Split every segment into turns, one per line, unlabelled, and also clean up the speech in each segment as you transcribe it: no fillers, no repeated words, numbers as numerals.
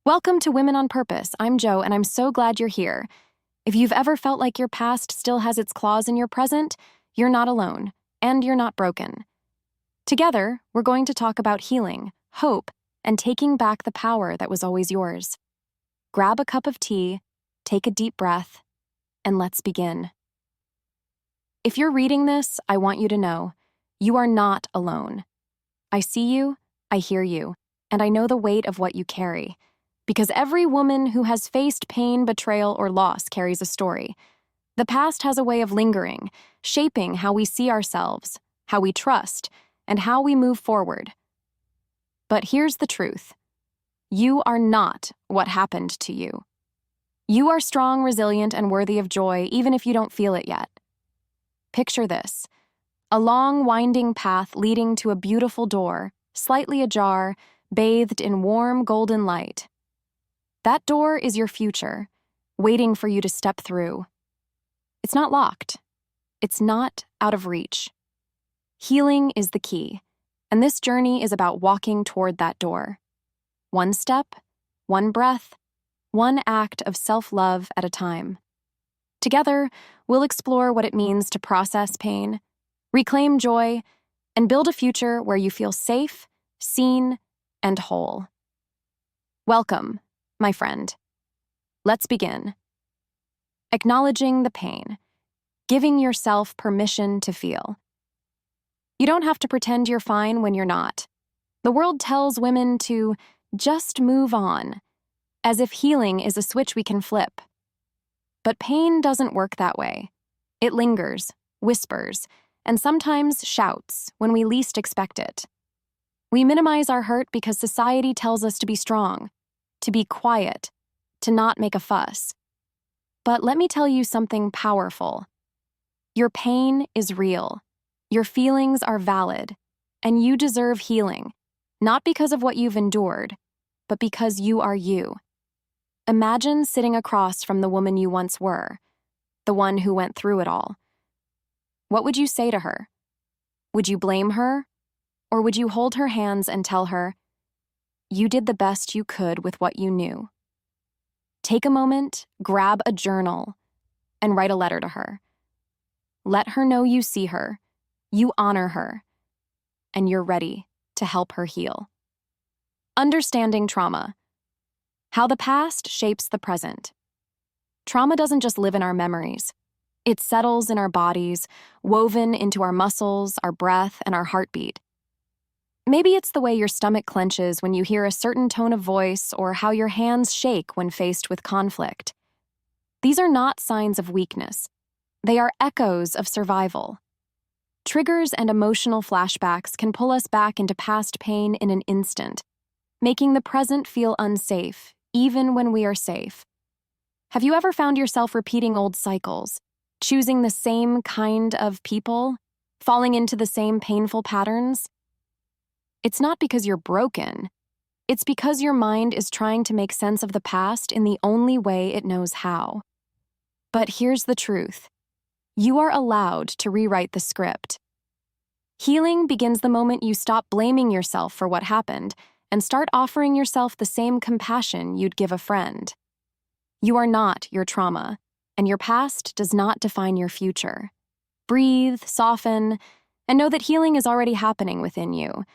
Welcome to Women on Purpose. I'm Jo, and I'm so glad you're here. If you've ever felt like your past still has its claws in your present, you're not alone, and you're not broken. Together, we're going to talk about healing, hope, and taking back the power that was always yours. Grab a cup of tea, take a deep breath, and let's begin. If you're reading this, I want you to know, you are not alone. I see you, I hear you, and I know the weight of what you carry. Because every woman who has faced pain, betrayal, or loss carries a story. The past has a way of lingering, shaping how we see ourselves, how we trust, and how we move forward. But here's the truth. You are not what happened to you. You are strong, resilient, and worthy of joy, even if you don't feel it yet. Picture this: a long, winding path leading to a beautiful door, slightly ajar, bathed in warm, golden light. That door is your future, waiting for you to step through. It's not locked. It's not out of reach. Healing is the key, and this journey is about walking toward that door. One step, one breath, one act of self-love at a time. Together, we'll explore what it means to process pain, reclaim joy, and build a future where you feel safe, seen, and whole. Welcome, my friend. Let's begin. Acknowledging the pain, giving yourself permission to feel. You don't have to pretend you're fine when you're not. The world tells women to just move on, as if healing is a switch we can flip. But pain doesn't work that way. It lingers, whispers, and sometimes shouts when we least expect it. We minimize our hurt because society tells us to be strong, to be quiet, to not make a fuss. But let me tell you something powerful. Your pain is real. Your feelings are valid, and you deserve healing, not because of what you've endured, but because you are you. Imagine sitting across from the woman you once were, the one who went through it all. What would you say to her? Would you blame her? Or would you hold her hands and tell her, you did the best you could with what you knew? Take a moment, grab a journal, and write a letter to her. Let her know you see her, you honor her, and you're ready to help her heal. Understanding trauma. How the past shapes the present. Trauma doesn't just live in our memories. It settles in our bodies, woven into our muscles, our breath, and our heartbeat. Maybe it's the way your stomach clenches when you hear a certain tone of voice or how your hands shake when faced with conflict. These are not signs of weakness. They are echoes of survival. Triggers and emotional flashbacks can pull us back into past pain in an instant, making the present feel unsafe, even when we are safe. Have you ever found yourself repeating old cycles, choosing the same kind of people, falling into the same painful patterns? It's not because you're broken. It's because your mind is trying to make sense of the past in the only way it knows how. But here's the truth. You are allowed to rewrite the script. Healing begins the moment you stop blaming yourself for what happened and start offering yourself the same compassion you'd give a friend. You are not your trauma, and your past does not define your future. Breathe, soften, and know that healing is already happening within you.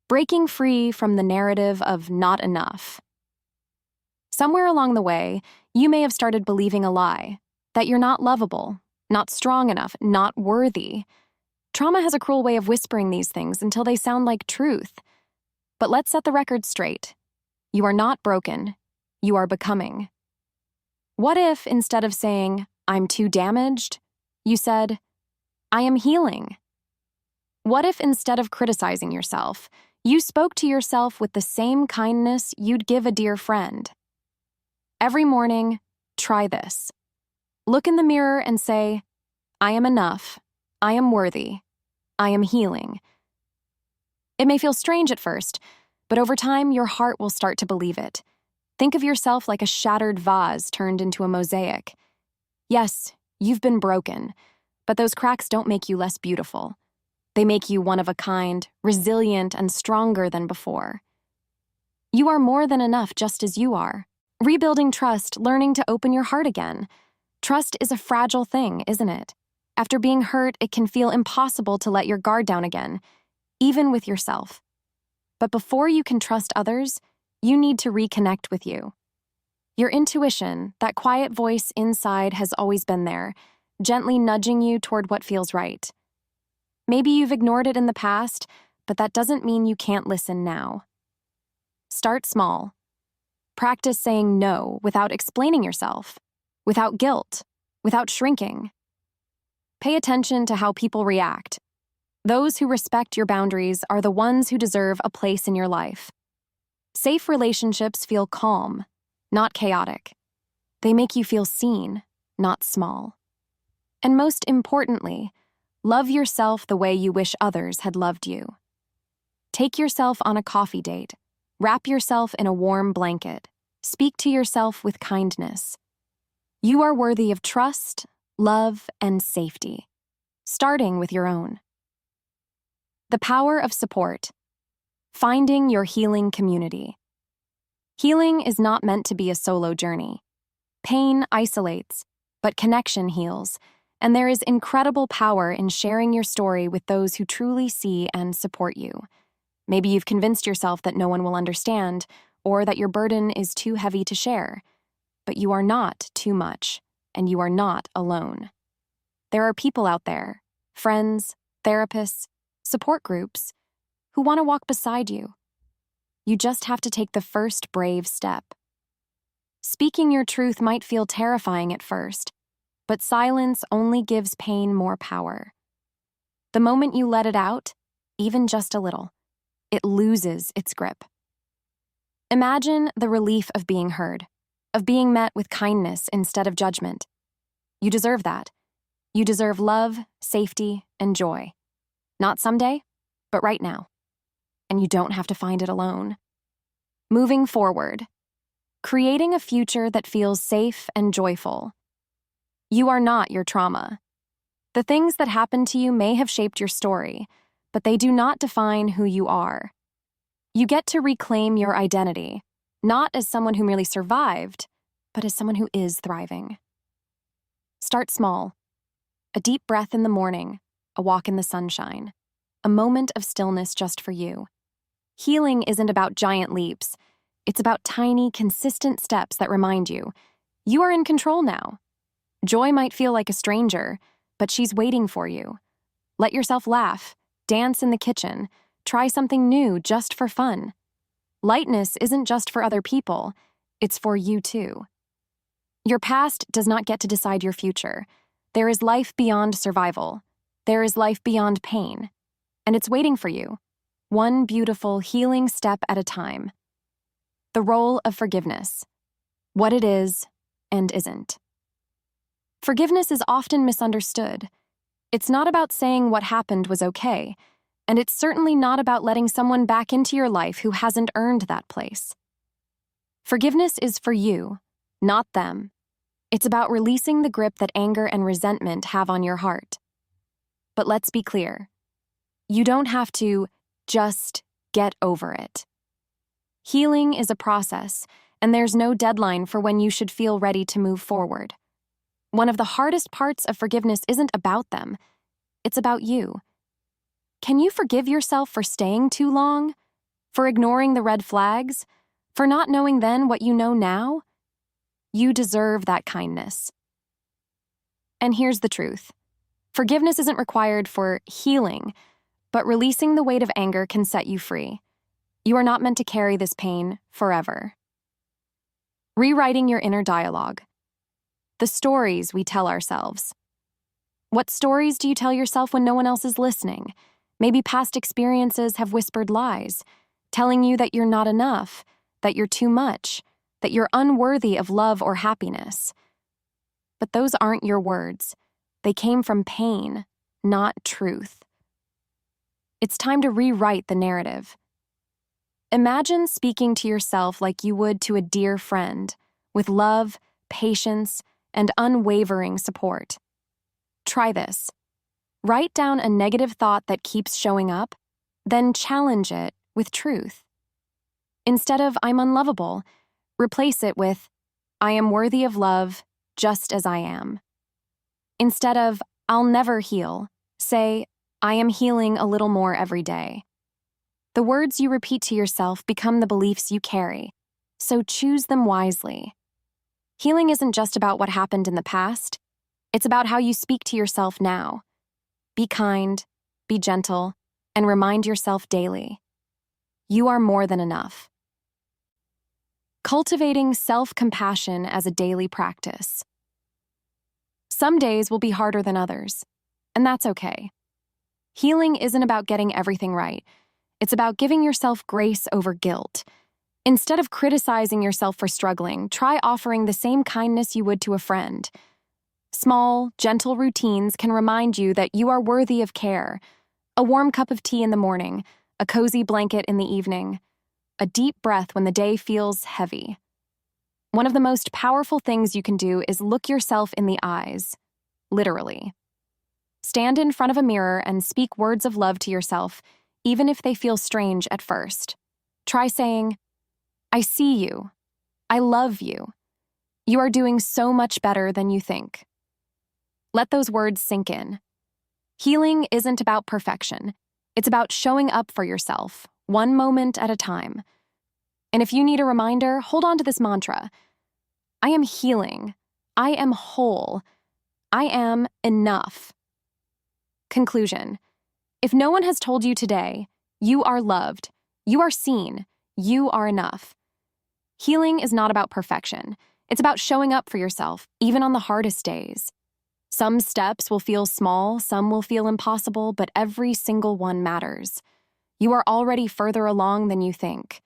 Breaking free from the narrative of not enough. Somewhere along the way, you may have started believing a lie, that you're not lovable, not strong enough, not worthy. Trauma has a cruel way of whispering these things until they sound like truth. But let's set the record straight. You are not broken. You are becoming. What if, instead of saying, I'm too damaged, you said, I am healing? What if, instead of criticizing yourself, you spoke to yourself with the same kindness you'd give a dear friend? Every morning, try this. Look in the mirror and say, I am enough. I am worthy. I am healing. It may feel strange at first, but over time, your heart will start to believe it. Think of yourself like a shattered vase turned into a mosaic. Yes, you've been broken, but those cracks don't make you less beautiful. They make you one of a kind, resilient, and stronger than before. You are more than enough just as you are. Rebuilding trust, learning to open your heart again. Trust is a fragile thing, isn't it? After being hurt, it can feel impossible to let your guard down again, even with yourself. But before you can trust others, you need to reconnect with you. Your intuition, that quiet voice inside, has always been there, gently nudging you toward what feels right. Maybe you've ignored it in the past, but that doesn't mean you can't listen now. Start small. Practice saying no without explaining yourself, without guilt, without shrinking. Pay attention to how people react. Those who respect your boundaries are the ones who deserve a place in your life. Safe relationships feel calm, not chaotic. They make you feel seen, not small. And most importantly, love yourself the way you wish others had loved you. Take yourself on a coffee date. Wrap yourself in a warm blanket. Speak to yourself with kindness. You are worthy of trust, love, and safety, starting with your own. The power of support. Finding your healing community. Healing is not meant to be a solo journey. Pain isolates, but connection heals, and there is incredible power in sharing your story with those who truly see and support you. Maybe you've convinced yourself that no one will understand, or that your burden is too heavy to share. But you are not too much, and you are not alone. There are people out there, friends, therapists, support groups, who want to walk beside you. You just have to take the first brave step. Speaking your truth might feel terrifying at first, but silence only gives pain more power. The moment you let it out, even just a little, it loses its grip. Imagine the relief of being heard, of being met with kindness instead of judgment. You deserve that. You deserve love, safety, and joy. Not someday, but right now. And you don't have to find it alone. Moving forward. Creating a future that feels safe and joyful. You are not your trauma. The things that happened to you may have shaped your story, but they do not define who you are. You get to reclaim your identity, not as someone who merely survived, but as someone who is thriving. Start small. A deep breath in the morning, a walk in the sunshine, a moment of stillness just for you. Healing isn't about giant leaps. It's about tiny, consistent steps that remind you, you are in control now. Joy might feel like a stranger, but she's waiting for you. Let yourself laugh, dance in the kitchen, try something new just for fun. Lightness isn't just for other people, it's for you too. Your past does not get to decide your future. There is life beyond survival. There is life beyond pain. And it's waiting for you, one beautiful, healing step at a time. The role of forgiveness. What it is and isn't. Forgiveness is often misunderstood. It's not about saying what happened was okay, and it's certainly not about letting someone back into your life who hasn't earned that place. Forgiveness is for you, not them. It's about releasing the grip that anger and resentment have on your heart. But let's be clear. You don't have to just get over it. Healing is a process, and there's no deadline for when you should feel ready to move forward. One of the hardest parts of forgiveness isn't about them. It's about you. Can you forgive yourself for staying too long? For ignoring the red flags? For not knowing then what you know now? You deserve that kindness. And here's the truth. Forgiveness isn't required for healing, but releasing the weight of anger can set you free. You are not meant to carry this pain forever. Rewriting your inner dialogue. The stories we tell ourselves. What stories do you tell yourself when no one else is listening? Maybe past experiences have whispered lies, telling you that you're not enough, that you're too much, that you're unworthy of love or happiness. But those aren't your words. They came from pain, not truth. It's time to rewrite the narrative. Imagine speaking to yourself like you would to a dear friend, with love, patience, and unwavering support. Try this. Write down a negative thought that keeps showing up, then challenge it with truth. Instead of I'm unlovable, replace it with I am worthy of love just as I am. Instead of I'll never heal, say I am healing a little more every day. The words you repeat to yourself become the beliefs you carry, so choose them wisely. Healing isn't just about what happened in the past, it's about how you speak to yourself now. Be kind, be gentle, and remind yourself daily. You are more than enough. Cultivating self-compassion as a daily practice. Some days will be harder than others, and that's okay. Healing isn't about getting everything right. It's about giving yourself grace over guilt. Instead of criticizing yourself for struggling, try offering the same kindness you would to a friend. Small, gentle routines can remind you that you are worthy of care. A warm cup of tea in the morning, a cozy blanket in the evening, a deep breath when the day feels heavy. One of the most powerful things you can do is look yourself in the eyes, literally. Stand in front of a mirror and speak words of love to yourself, even if they feel strange at first. Try saying, I see you. I love you. You are doing so much better than you think. Let those words sink in. Healing isn't about perfection. It's about showing up for yourself, one moment at a time. And if you need a reminder, hold on to this mantra. I am healing. I am whole. I am enough. Conclusion. If no one has told you today, you are loved, you are seen, you are enough. Healing is not about perfection. It's about showing up for yourself, even on the hardest days. Some steps will feel small, some will feel impossible, but every single one matters. You are already further along than you think.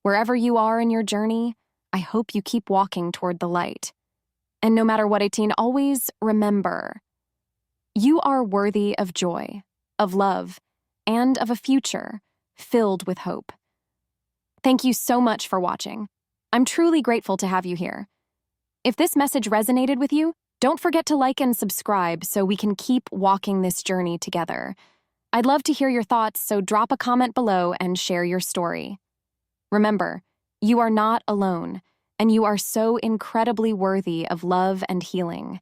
Wherever you are in your journey, I hope you keep walking toward the light. And no matter what, 18, always remember, you are worthy of joy, of love, and of a future filled with hope. Thank you so much for watching. I'm truly grateful to have you here. If this message resonated with you, don't forget to like and subscribe so we can keep walking this journey together. I'd love to hear your thoughts, so drop a comment below and share your story. Remember, you are not alone, and you are so incredibly worthy of love and healing.